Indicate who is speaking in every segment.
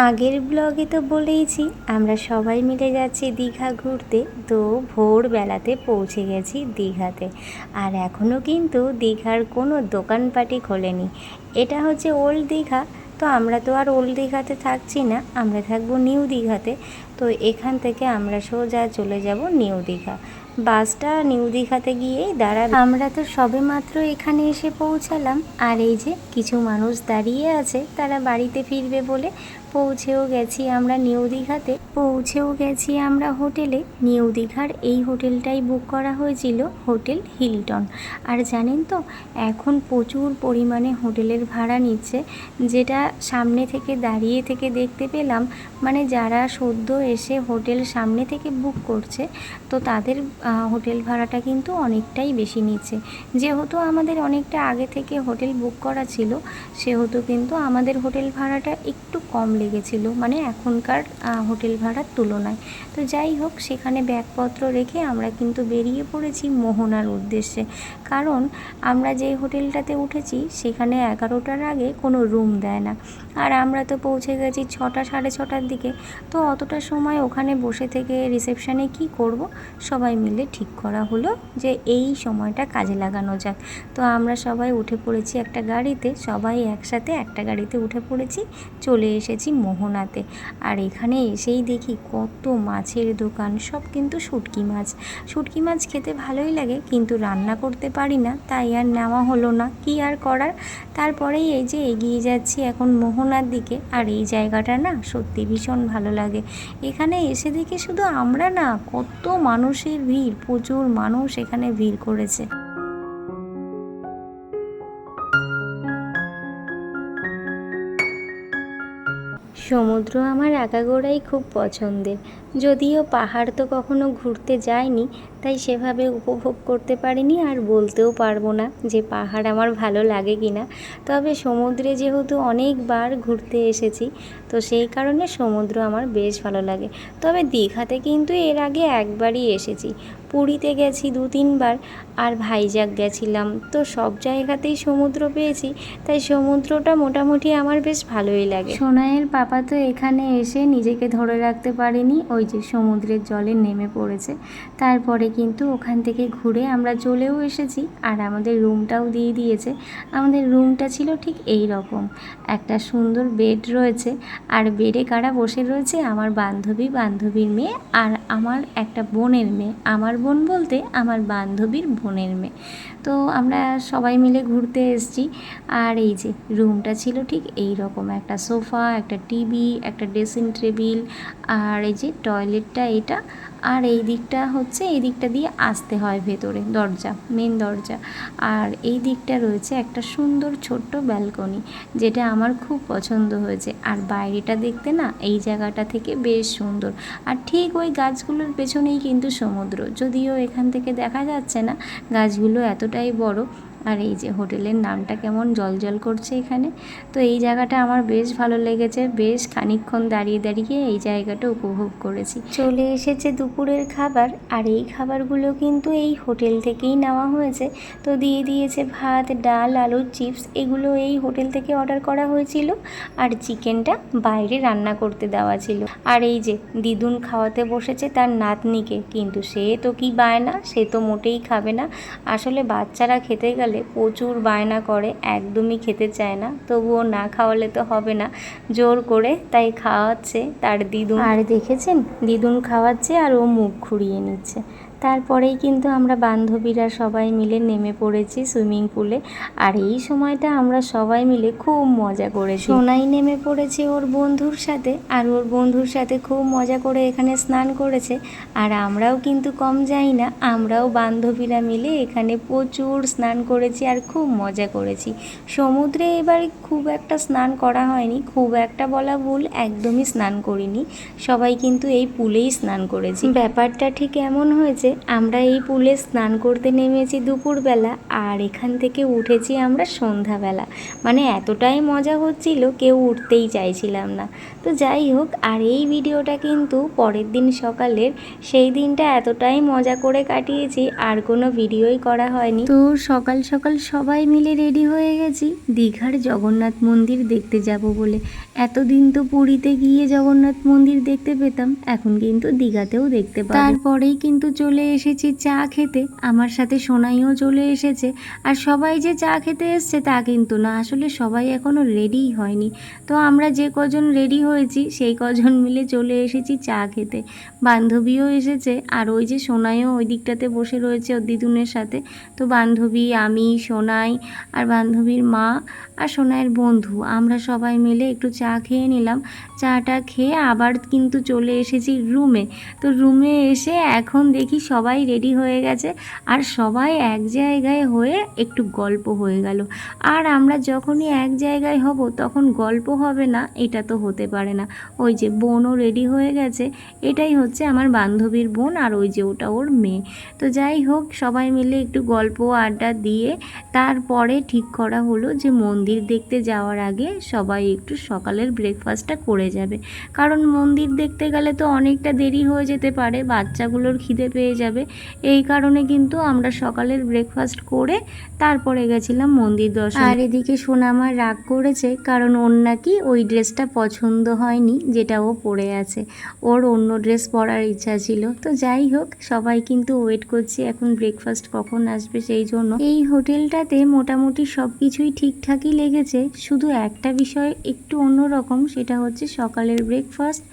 Speaker 1: আগের ব্লগে তো বলেইছি আমরা সবাই মিলে যাচ্ছি দীঘা ঘুরতে। তো ভোরবেলাতে পৌঁছে গেছি দীঘাতে, আর এখনও কিন্তু দীঘার কোনো দোকানপাটি খোলেনি। এটা হচ্ছে ওল্ড দীঘা। তো আমরা তো আর ওল্ড দীঘাতে থাকছি না, আমরা থাকবো নিউ দীঘাতে। তো এখান থেকে আমরা সোজা চলে যাব নিউ দীঘা। বাসটা নিউ দীঘাতে গিয়েই দাঁড়াবে। আমরা তো সবে মাত্র এখানে এসে পৌঁছালাম, আর এই যে কিছু মানুষ দাঁড়িয়ে আছে, তারা বাড়িতে ফিরবে বলে। পৌঁছেও গেছি আমরা নিউ দীঘাতে, পৌঁছেও গেছি আমরা হোটেলে। নিউ দীঘার এই হোটেলটাই বুক করা হয়েছিল, হোটেল হিলটন। আর জানেন তো, এখন প্রচুর পরিমাণে হোটেলের ভাড়া নিচ্ছে, যেটা সামনে থেকে দাঁড়িয়ে থেকে দেখতে পেলাম। মানে যারা সদ্য এসে হোটেল সামনে থেকে বুক করছে, তো তাদের হোটেল ভাড়াটা কিন্তু অনেকটাই বেশি নিচ্ছে। যেহেতু আমাদের অনেকটা আগে থেকে হোটেল বুক করা ছিল, সেহেতু কিন্তু আমাদের হোটেল ভাড়াটা একটু কম লেগেছিল, মানে এখনকার হোটেল ভাড়ার তুলনায়। তো যাই হোক, সেখানে ব্যাগপত্র রেখে আমরা কিন্তু বেরিয়ে পড়েছি মোহনার উদ্দেশ্যে। কারণ আমরা যে হোটেলটাতে উঠেছি সেখানে 11টার আগে কোনো রুম দেয় না, আর আমরা তো পৌঁছে গেছি 6টা সাড়ে 6টার দিকে। তো অতটা সময় ওখানে বসে থেকে রিসেপশানে কি করব, সবাই মিলে ঠিক করা হলো যে এই সময়টা কাজে লাগানো যাক। তো আমরা সবাই উঠে পড়েছি একটা গাড়িতে, সবাই একসাথে একটা গাড়িতে উঠে পড়েছি, চলে এসেছি মোহনাতে। আর এখানে এসেই দেখি কত মাছের দোকান, সব কিন্তু শুটকি মাছ। শুটকি মাছ খেতে ভালোই লাগে, কিন্তু রান্না করতে পারি না, তাই আর নেওয়া হলো না, কি আর করার। তারপরেই এই যে এগিয়ে যাচ্ছি এখন মোহনার দিকে। আর এই জায়গাটা না সত্যি ভীষণ ভালো লাগে। এখানে এসে দেখি শুধু আমরা না, কত মানুষের ভিড়, প্রচুর মানুষ এখানে ভিড় করেছে। সমুদ্র আমার আগাগোড়াই খুব পছন্দের, যদিও পাহাড় তো কখনো ঘুরতে যাইনি, তাই সেভাবে উপভোগ করতে পারিনি, আর বলতেও পারবো না যে পাহাড় আমার ভালো লাগে কি না। তবে সমুদ্রে যেহেতু অনেকবার ঘুরতে এসেছি, তো সেই কারণে সমুদ্র আমার বেশ ভালো লাগে। তবে দীঘাতে কিন্তু এর আগে একবারই এসেছি, পুরীতে গেছি 2-3বার, আর ভাইজ্যাক গেছিলাম। তো সব জায়গাতেই সমুদ্র পেয়েছি, তাই সমুদ্রটা মোটামুটি আমার বেশ ভালোই লাগে। সোনাইয়ের পাপা তো এখানে এসে নিজেকে ধরে রাখতে পারেনি, ওই যে সমুদ্রের জলে নেমে পড়েছে। তারপরে কিন্তু ওখান থেকে ঘুরে আমরা চলেও এসেছি, আর আমাদের রুমটাও দিয়ে দিয়েছে। আমাদের রুমটা ছিল ঠিক এই রকম, একটা সুন্দর বেড রয়েছে, আর বেডে কারা বসে রয়েছে, আমার বান্ধবী, বান্ধবীর মেয়ে, আর আমার একটা বোনের মেয়ে। আমার বোন বলতে আমার বান্ধবীর বোনের মেয়ে। তো আমরা সবাই মিলে ঘুরতে এসেছি। আর এই যে রুমটা ছিল ঠিক এই রকম, একটা সোফা, একটা টিভি, একটা ড্রেসিং টেবিল, আর এই যে টয়লেটটা এটা। আর এই দিকটা হচ্ছে, এই দিকটা দিয়ে আসতে হয় ভেতরে, দরজা, মেন দরজা। আর এই দিকটা রয়েছে একটা সুন্দর ছোট্ট ব্যালকনি, যেটা আমার খুব পছন্দ হয়েছে। আর বাইরেটা দেখতে না এই জায়গাটা থেকে বেশ সুন্দর। আর ঠিক ওই গাছগুলোর পেছনেই কিন্তু সমুদ্র, যদিও এখান থেকে দেখা যাচ্ছে না, গাছগুলো এতটাই বড়। আর এই যে হোটেলের নামটা কেমন জলজল করছে এখানে। তো এই জায়গাটা আমার বেশ ভালো লেগেছে, বেশ খানিকক্ষণ দাঁড়িয়ে দাঁড়িয়ে এই জায়গাটা উপভোগ করেছি। চলে এসেছে দুপুরের খাবার, আর এই খাবারগুলো কিন্তু এই হোটেল থেকেই নেওয়া হয়েছে। তো দিয়ে দিয়েছে ভাত, ডাল, আলুর চিপস, এগুলো এই হোটেল থেকে অর্ডার করা হয়েছিল। আর চিকেনটা বাইরে রান্না করতে দেওয়া ছিল। আর এই যে দিদুন খাওয়াতে বসেছে তার নাতনিকে, কিন্তু সে তো কি বায়না, সে তো মোটেই খাবে না। আসলে বাচ্চারা খেতে গেলে প্রচুর বায়না করে, একদমই খেতে চায় না, তবুও না খাওয়ালে তো হবে না, জোর করে তাই খাওয়াচ্ছে তার দিদুন। আর দেখেছেন, দিদুন খাওয়াচ্ছে আর ও মুখ ঘুরিয়ে নিচ্ছে। তারপরেই কিন্তু আমরা বান্ধবীরা সবাই মিলে নেমে পড়েছি সুইমিং পুলে। আর এই সময়টা আমরা সবাই মিলে খুব মজা করেছি। সোনাই নেমে পড়েছে ওর বন্ধুর সাথে, আর ওর বন্ধুর সাথে খুব মজা করে এখানে স্নান করেছে। আর আমরাও কিন্তু কম যাই না, আমরাও বান্ধবীরা মিলে এখানে প্রচুর স্নান করেছি আর খুব মজা করেছি। সমুদ্রে এবার খুব একটা স্নান করা হয়নি, খুব একটা বলা ভুল, একদমই স্নান করিনি, সবাই কিন্তু এই পুলেই স্নান করেছি। ব্যাপারটা ঠিক এমন হয়েছে, আমরা এই পুলে স্নান করতে নেমেছি দুপুরবেলা, আর এখান থেকে উঠেছি আমরা সন্ধ্যাবেলা। মানে এতটাই মজা হচ্ছিল, কেউ উঠতেই চাইছিলাম না। তো যাই হোক, আর এই ভিডিওটা কিন্তু পরের দিন সকালের। সেই দিনটা এতটাই মজা করে কাটিয়েছি, আর কোনো ভিডিওই করা হয়নি। তো সকাল সকাল সবাই মিলে রেডি হয়ে গেছি দীঘার জগন্নাথ মন্দির দেখতে যাব বলে। এতদিন তো পুরীতে গিয়ে জগন্নাথ মন্দির দেখতে পেতাম, এখন কিন্তু দীঘাতেও দেখতে পাবো। তারপরেই কিন্তু চলে এসেছি চা খেতে, আমার সাথে সোনাইও চলে এসেছে। আর সবাই যে চা খেতে এসছে তা কিন্তু না, আসলে সবাই এখনও রেডিই হয়নি। তো আমরা যে কজন রেডি হয়েছি সেই কজন মিলে চলে এসেছি চা খেতে। বান্ধবীও এসেছে, আর ওই যে সোনাইও ওই দিকটাতে বসে রয়েছে ওর দিদুনের সাথে। তো বান্ধবী, আমি, সোনাই আর বান্ধবীর মা আর সোনাইয়ের বন্ধু, আমরা সবাই মিলে একটু চা খেয়ে নিলাম। চাটা খেয়ে আবার কিন্তু চলে এসেছি রুমে। তো রুমে এসে এখন দেখি সবাই রেডি হয়ে গেছে, আর সবাই এক জায়গায় হয়ে একটু গল্প হয়ে গেল। আর আমরা যখনই এক জায়গায় হব তখন গল্প হবে না, এটা তো হতে পারে না। ওই যে বোনও রেডি হয়ে গেছে, এটাই হচ্ছে আমার বান্ধবীর বোন, আর ওই যে ওটা ওর মেয়ে। তো যাই হোক, সবাই মিলে একটু গল্প আড্ডা দিয়ে তারপরে ঠিক করা হলো যে মন্দির দেখতে যাওয়ার আগে সবাই একটু সকালের ব্রেকফাস্টটা করে যাবে। কারণ মন্দির দেখতে গেলে তো অনেকটা দেরি হয়ে যেতে পারে, বাচ্চাগুলোর খিদে পেয়ে যাবে। এই কারণে কিন্তু আমরা সকালের ব্রেকফাস্ট করে তারপরে গেছিলাম মন্দির দর্শন। আর এদিকে সোনামা রাগ করেছে, কারণ ওর নাকি ওই ড্রেসটা পছন্দ হয়নি যেটা ও পরে আছে, ওর অন্য ড্রেস পরার ইচ্ছা ছিল। তো যাই হোক, সবাই কিন্তু ওয়েট করছি এখন ব্রেকফাস্ট কখন আসবে সেই জন্য। এই হোটেলটাতে মোটামুটি সব কিছুই ঠিকঠাকই লেগেছে, শুধু একটা বিষয় একটু অন্যরকম, সেটা হচ্ছে সকালের ব্রেকফাস্ট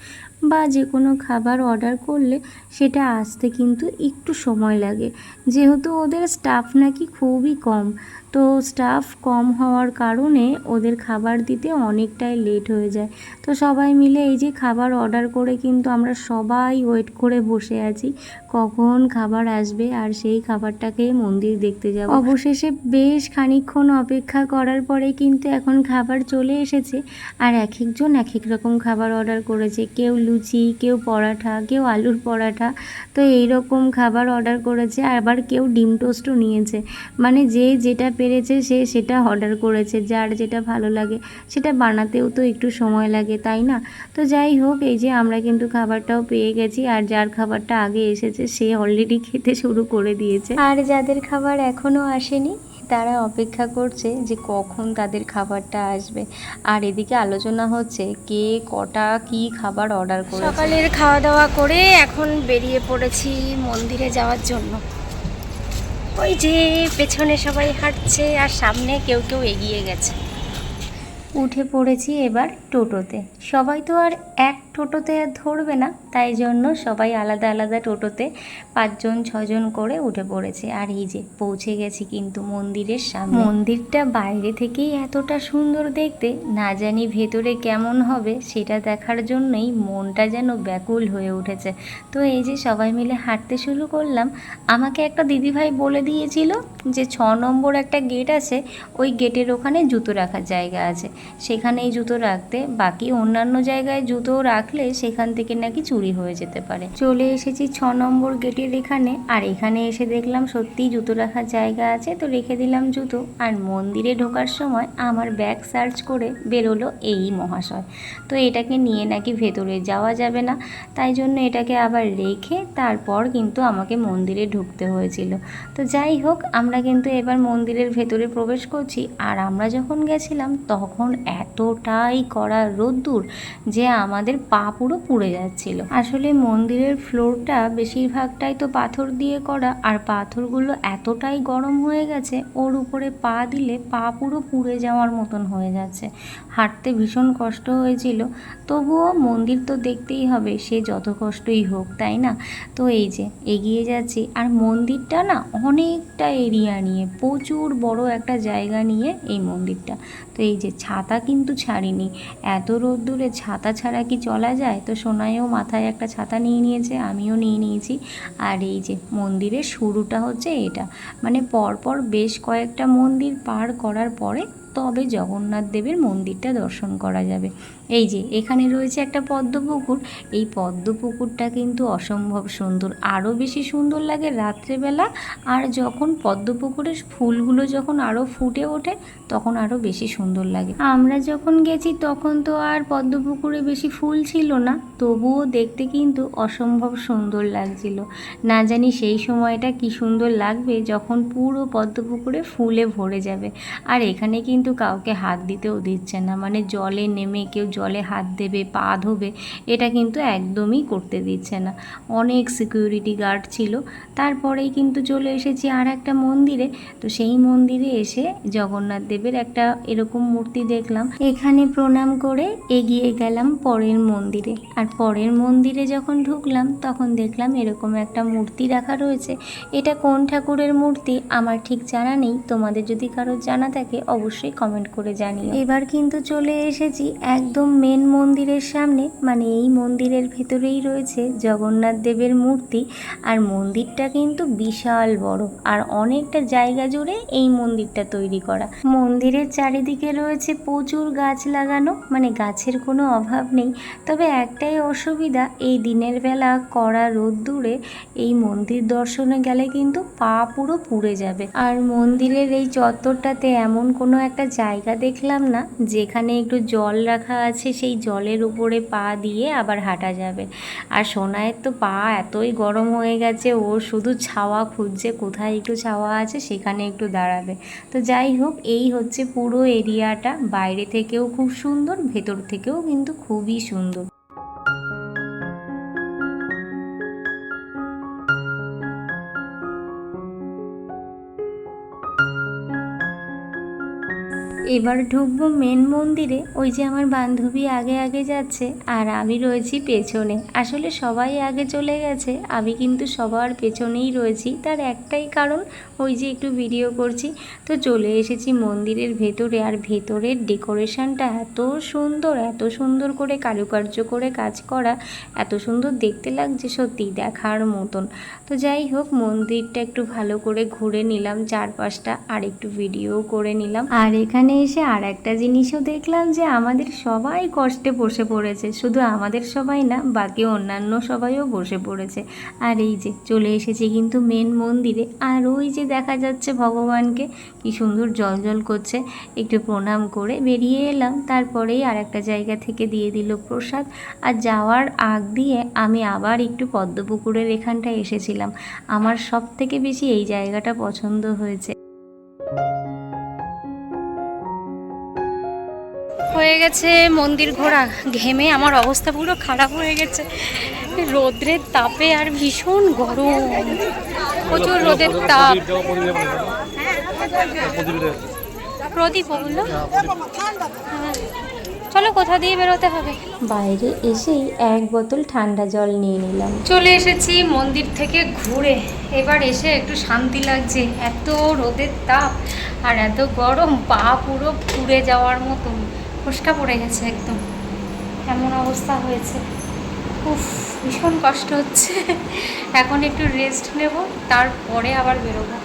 Speaker 1: বা যে কোনো খাবার অর্ডার করলে সেটা আসতে কিন্তু একটু সময় লাগে, যেহেতু ওদের স্টাফ নাকি খুবই কম। তো স্টাফ কম হওয়ার কারণে ওদের খাবার দিতে অনেকটাই লেট হয়ে যায়। তো সবাই মিলে এই যে খাবার অর্ডার করে কিন্তু আমরা সবাই ওয়েট করে বসে আছি কখন খাবার আসবে, আর সেই খাবারটাকে মন্দির দেখতে যাব। অবশেষে বেশ খানিকক্ষণ অপেক্ষা করার পরে কিন্তু এখন খাবার চলে এসেছে, আর এক একজন এক এক রকম খাবার অর্ডার করেছে। কেউ লুচি, কেউ পরাঠা, কেউ আলুর পরাঠা, তো এই রকম খাবার অর্ডার করেছে। আবার কেউ ডিম টোস্টও নিয়েছে, মানে যে যেটা পেরেছে সে সেটা অর্ডার করেছে, যার যেটা ভালো লাগে সেটা বানাতেও তো একটু সময় লাগে, তাই না? তো যাই হোক, এই যে আমরা কিন্তু খাবারটাও পেয়ে গেছি, আর যার খাবারটা আগে এসেছে সে অলরেডি খেতে শুরু করে দিয়েছে, আর যাদের খাবার এখনও আসেনি তারা অপেক্ষা করছে যে কখন তাদের খাবারটা আসবে। আর এদিকে আলোচনা হচ্ছে কে কটা কি খাবার অর্ডার করে। সকালের খাওয়া দাওয়া করে এখন বেরিয়ে পড়েছি মন্দিরে যাওয়ার জন্য। ওই যে পেছনে সবাই হাঁটছে, আর সামনে কেউ কেউ এগিয়ে গেছে। উঠে পড়েছি এবার টোটোতে। সবাই তো আর এক টোটোতে আর ধরবে না, তাই জন্য সবাই আলাদা আলাদা টোটোতে 5জন 6জন করে উঠে পড়েছে। আর এই যে পৌঁছে গেছি কিন্তু মন্দিরের সামনে। মন্দিরটা বাইরে থেকেই এতটা সুন্দর দেখতে, না জানি ভেতরে কেমন হবে সেটা দেখার জন্যই মনটা যেন ব্যাকুল হয়ে উঠেছে। তো এই যে সবাই মিলে হাঁটতে শুরু করলাম। আমাকে একটা দিদিভাই বলে দিয়েছিল যে 6 নম্বর একটা গেট আছে, ওই গেটের ওখানে জুতো রাখার জায়গা আছে, সেখানেই জুতো রাখতে। বাকি অন্যান্য জায়গায় জুতো রাখলে সেখান থেকে নাকি চুরি হয়ে যেতে পারে। চলে এসেছি 6 নম্বর গেটের এখানে, আর এখানে এসে দেখলাম সত্যিই জুতো রাখার জায়গা আছে, তো রেখে দিলাম জুতো। আর মন্দিরে ঢোকার সময় আমার ব্যাগ সার্চ করে বেরোলো এই মহাশয়। তো এটাকে নিয়ে নাকি ভেতরে যাওয়া যাবে না, তাই জন্য এটাকে আবার রেখে তারপর কিন্তু আমাকে মন্দিরে ঢুকতে হয়েছিল। তো যাই হোক, আমরা কিন্তু এবার মন্দিরের ভেতরে প্রবেশ করছি। আর আমরা যখন গেছিলাম তখন এতটাই কড়া রোদ্দুর যে আমাদের পা পুরো পুড়ে যাচ্ছিল। আসলে মন্দিরের ফ্লোরটা বেশিরভাগটাই তো পাথর দিয়ে করা, আর পাথরগুলো এতটাই গরম হয়ে গেছে ওর উপরে পা দিলে পা পুরো পুড়ে যাওয়ার মতন হয়ে যাচ্ছে। হাঁটতে ভীষণ কষ্ট হয়েছিল, তবুও মন্দির তো দেখতেই হবে, সে যত কষ্টই হোক, তাই না? তো এই যে এগিয়ে যাচ্ছি, আর মন্দিরটা না অনেকটা এরিয়া নিয়ে, প্রচুর বড় একটা জায়গা নিয়ে এই মন্দিরটা। তো এই যে ছাতা কিন্তু ছাড়িনি, এত রোদ্দুরে ছাতা ছাড়া কি চলা যায়? তো সোনাইও মাথায় একটা ছাতা নিয়ে নিয়েছে, আমিও নিয়ে নিয়েছি। আর এই যে মন্দিরের শুরুটা হচ্ছে এটা, মানে পরপর বেশ কয়েকটা মন্দির পার করার পরে তবে জগন্নাথ দেবের মন্দিরটা দর্শন করা যাবে। এই যে এখানে রয়েছে একটা পদ্মপুকুর, এই পদ্মপুকুরটা কিন্তু অসম্ভব সুন্দর, আরও বেশি সুন্দর লাগে রাত্রেবেলা। আর যখন পদ্মপুকুরের ফুলগুলো যখন আরও ফুটে ওঠে তখন আরও বেশি সুন্দর লাগে। আমরা যখন গেছি তখন তো আর পদ্মপুকুরে বেশি ফুল ছিল না, তবুও দেখতে কিন্তু অসম্ভব সুন্দর লাগছিল। না জানি সেই সময়টা কি সুন্দর লাগবে যখন পুরো পদ্মপুকুরে ফুলে ভরে যাবে। আর এখানে কিন্তু কাউকে হাত দিতেও দিচ্ছে না, মানে জলে নেমে কেউ জলে হাত দেবে, পা ধোবে, এটা কিন্তু একদমই করতে দিচ্ছে না। অনেক সিকিউরিটি গার্ড ছিল। তারপরেই কিন্তু চলে এসেছি আর একটা মন্দিরে। তো সেই মন্দিরে এসে জগন্নাথ দেবের একটা এরকম মূর্তি দেখলাম, এখানে প্রণাম করে এগিয়ে গেলাম পরের মন্দিরে। আর পরের মন্দিরে যখন ঢুকলাম তখন দেখলাম এরকম একটা মূর্তি রাখা রয়েছে। এটা কোন ঠাকুরের মূর্তি আমার ঠিক জানা নেই, তোমাদের যদি কারোর জানা থাকে অবশ্যই কমেন্ট করে জানিও। এবার কিন্তু চলে এসেছি একদম মেন মন্দিরের সামনে, মানে এই মন্দিরের ভেতরেই রয়েছে জগন্নাথ দেবের মূর্তি। আর মন্দিরটা কিন্তু বিশাল বড়, আর অনেকটা জায়গা জুড়ে এই মন্দিরটা তৈরি করা। মন্দিরের চারিদিকে রয়েছে প্রচুর গাছ লাগানো, মানে গাছের কোনো অভাব নেই। তবে একটাই অসুবিধা, এই দিনের বেলা কড়া রোদ্দুরে এই মন্দির দর্শনে গেলে কিন্তু পা পুরো পুড়ে যাবে। আর মন্দিরের এই চত্বরটাতে এমন কোনো একটা জায়গা দেখলাম না যেখানে একটু জল রাখা আছে, সেই জলের উপরে পা দিয়ে আবার হাঁটা যাবে। আর সোনায়ের তো পা এতই গরম হয়ে গেছে, ও শুধু ছাওয়া খুঁজছে, কোথায় একটু ছাওয়া আছে সেখানে একটু দাঁড়াবে। তো যাই হোক, এই হচ্ছে পুরো এরিয়াটা, বাইরে থেকেও খুব সুন্দর, ভেতর থেকেও কিন্তু খুবই সুন্দর। এবার ঢুকবো মেন মন্দিরে। ওই যে আমার বান্ধবী আগে আগে যাচ্ছে আর আমি রয়েছি পেছনে। আসলে সবাই আগে চলে গেছে, আমি কিন্তু সবার পেছনেই রয়েছি। তার একটাই কারণ, ওই যে একটু ভিডিও করছি। তো চলে এসেছি মন্দিরের ভেতরে, আর ভেতরের ডেকোরেশনটা এত সুন্দর, এত সুন্দর করে কারুকার্য করে কাজ করা, এত সুন্দর দেখতে লাগছে, সত্যি দেখার মতন। তো যাই হোক, মন্দিরটা একটু ভালো করে ঘুরে নিলাম চারপাশটা, আর একটু ভিডিও করে নিলাম। আর এখানে এসে আর একটা জিনিসও দেখলাম যে আমাদের সবাই কষ্টে বসে পড়েছে, শুধু আমাদের সবাই না, বাকি অন্যান্য সবাইও বসে পড়েছে। আর এই যে চলে এসেছি কিন্তু মেন মন্দিরে, আর ওই যে দেখা যাচ্ছে ভগবানকে কি সুন্দর জল করছে। একটু প্রণাম করে বেরিয়ে এলাম, তারপরেই আর একটা জায়গা থেকে দিয়ে দিল প্রসাদ। আর যাওয়ার আগ দিয়ে আমি আবার একটু পদ্মপুকুরের এখানটায় এসেছিলাম। আমার সব থেকে বেশি এই জায়গাটা পছন্দ হয়েছে। হয়ে গেছে মন্দির ঘোরা, ঘেমে আমার অবস্থা পুরো খারাপ হয়ে গেছে, রোদ্রের তাপে, আর ভীষণ গরম, প্রচুর রোদের তাপ। প্রদীপ ওগুলো, চলো কোথা দিয়ে বেরোতে হবে। বাইরে এসেই এক বোতল ঠান্ডা জল নিয়ে নিলাম। চলে এসেছি মন্দির থেকে ঘুরে, এবার এসে একটু শান্তি লাগছে। এত রোদের তাপ আর এত গরম, পা পুরো পুড়ে যাওয়ার মতন, ফোসকা পড়ে গেছে একদম, এমন অবস্থা হয়েছে। উফ, ভীষণ কষ্ট হচ্ছে। এখন একটু রেস্ট নেব, তারপরে আবার বেরোবো।